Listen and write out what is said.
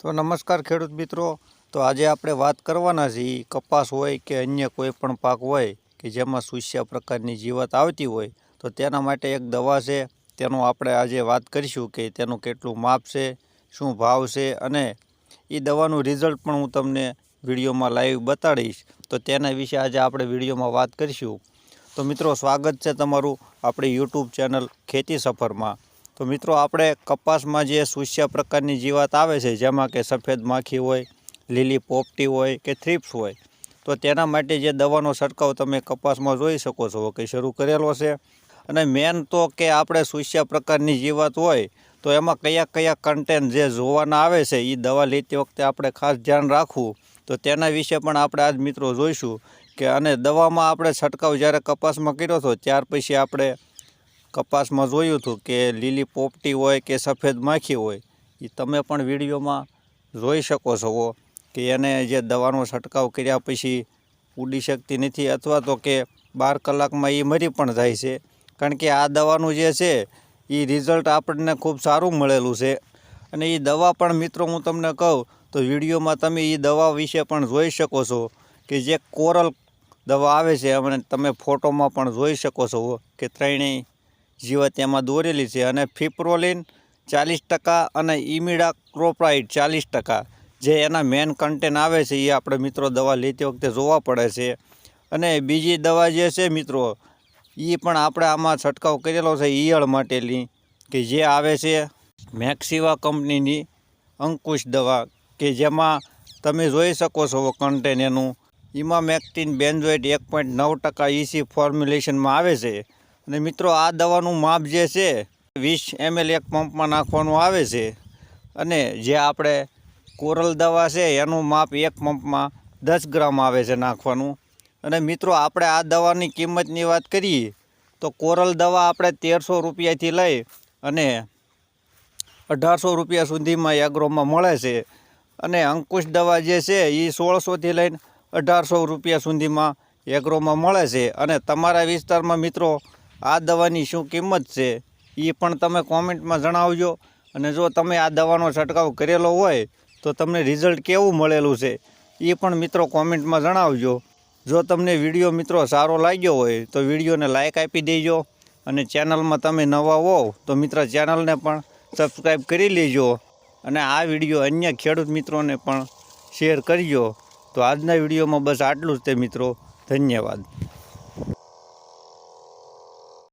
તો નમસ્કાર ખેડૂત મિત્રો। તો આજે આપણે વાત કરવાના છીએ કપાસ હોય કે અન્ય કોઈ પણ પાક હોય કે જેમાં સુસ્યા પ્રકારની જીવાત આવતી હોય તો તેના માટે એક દવા છે, તેનો આપણે આજે વાત કરીશું કે તેનું કેટલું માપ છે, શું ભાવ છે અને એ દવાનું રિઝલ્ટ પણ હું તમને વિડીયોમાં લાઈવ બતાડીશ। તો તેના વિશે આજે આપણે વિડીયોમાં વાત કરીશું। તો મિત્રો સ્વાગત છે તમારું આપણી યુટ્યુબ ચેનલ ખેતી સફરમાં। તો મિત્રો આપણે કપાસમાં જે સુસ્યા પ્રકારની જીવાત આવે છે જેમાં કે સફેદ માખી હોય, લીલી પોપટી હોય કે થ્રિપ્સ હોય, તો તેના માટે જે દવાનો છંટકાવ તમે કપાસમાં જોઈ શકો છો કે શરૂ કરેલો છે। અને મેન તો કે આપણે સુસ્યા પ્રકારની જીવાત હોય તો એમાં કયા કયા કન્ટેન્ટ જે જોવાના આવે છે એ દવા લેતી વખતે આપણે ખાસ ધ્યાન રાખવું। તો તેના વિશે પણ આપણે આજ મિત્રો જોઈશું કે અને દવામાં આપણે છંટકાવ જ્યારે કપાસમાં કર્યો હતો ત્યાર પછી આપણે કપાસમાં જોયું હતું કે લીલી પોપટી હોય કે સફેદ માખી હોય એ તમે પણ વિડીયોમાં જોઈ શકો છો કે એને જે દવાનો છંટકાવ કર્યા પછી ઉડી શકતી નથી અથવા તો કે 12 કલાકમાં એ મરી પણ જાય છે। કારણ કે આ દવાનું જે છે એ રિઝલ્ટ આપણને ખૂબ સારું મળેલું છે। અને એ દવા પણ મિત્રો હું તમને કહું તો વિડીયોમાં તમે એ દવા વિશે પણ જોઈ શકો છો કે જે કોરલ દવા આવે છે અને તમે ફોટોમાં પણ જોઈ શકો છો કે ત્રણેય જીવાત એમાં દોરેલી છે। અને ફિપ્રોલિન 40% અને ઇમિડાક્લોપ્રાઇડ 40% જે એના મેન કન્ટેન્ટ આવે છે એ આપણે મિત્રો દવા લેતી વખતે જોવા પડે છે। અને બીજી દવા જે છે મિત્રો એ પણ આપણે આમાં છંટકાવ કરેલો છે ઈયળ માટેની કે જે આવે છે મેક્સિવા કંપનીની અંકુશ દવા કે જેમાં તમે જોઈ શકો છો કન્ટેન્ટ એનું ઇમામેક્ટિન બેન્ઝોઇટ 1.9% EC ફોર્મ્યુલેશનમાં આવે છે। અને મિત્રો આ દવાનું માપ જે છે 20 ml એક પંપમાં નાખવાનું આવે છે। અને જે આપણે કોરલ દવા છે એનું માપ એક પંપમાં 10 ગ્રામ આવે છે નાખવાનું। અને મિત્રો આપણે આ દવાની કિંમતની વાત કરીએ તો કોરલ દવા આપણે 1300 રૂપિયાથી લઈ અને 1800 રૂપિયા સુધીમાં એગ્રોમાં મળે છે। અને અંકુશ દવા જે છે એ 1600થી લઈને 1800 રૂપિયા સુધીમાં એગ્રોમાં મળે છે। અને તમારા વિસ્તારમાં મિત્રો આ દવાની શું કિંમત છે એ પણ તમે કોમેન્ટમાં જણાવજો। અને જો તમે આ દવાનો છંટકાવ કરેલો હોય તો તમને રિઝલ્ટ કેવું મળેલું છે એ પણ મિત્રો કોમેન્ટમાં જણાવજો। જો તમને વિડીયો મિત્રો સારો લાગ્યો હોય તો વિડીયોને લાઇક આપી દેજો। અને ચેનલમાં તમે નવા હોવ તો મિત્ર ચેનલને પણ સબસ્ક્રાઈબ કરી લેજો। અને આ વિડીયો અન્ય ખેડૂત મિત્રોને પણ શેર કરજો। તો આજના વિડીયોમાં બસ આટલું જ તે મિત્રો, ધન્યવાદ।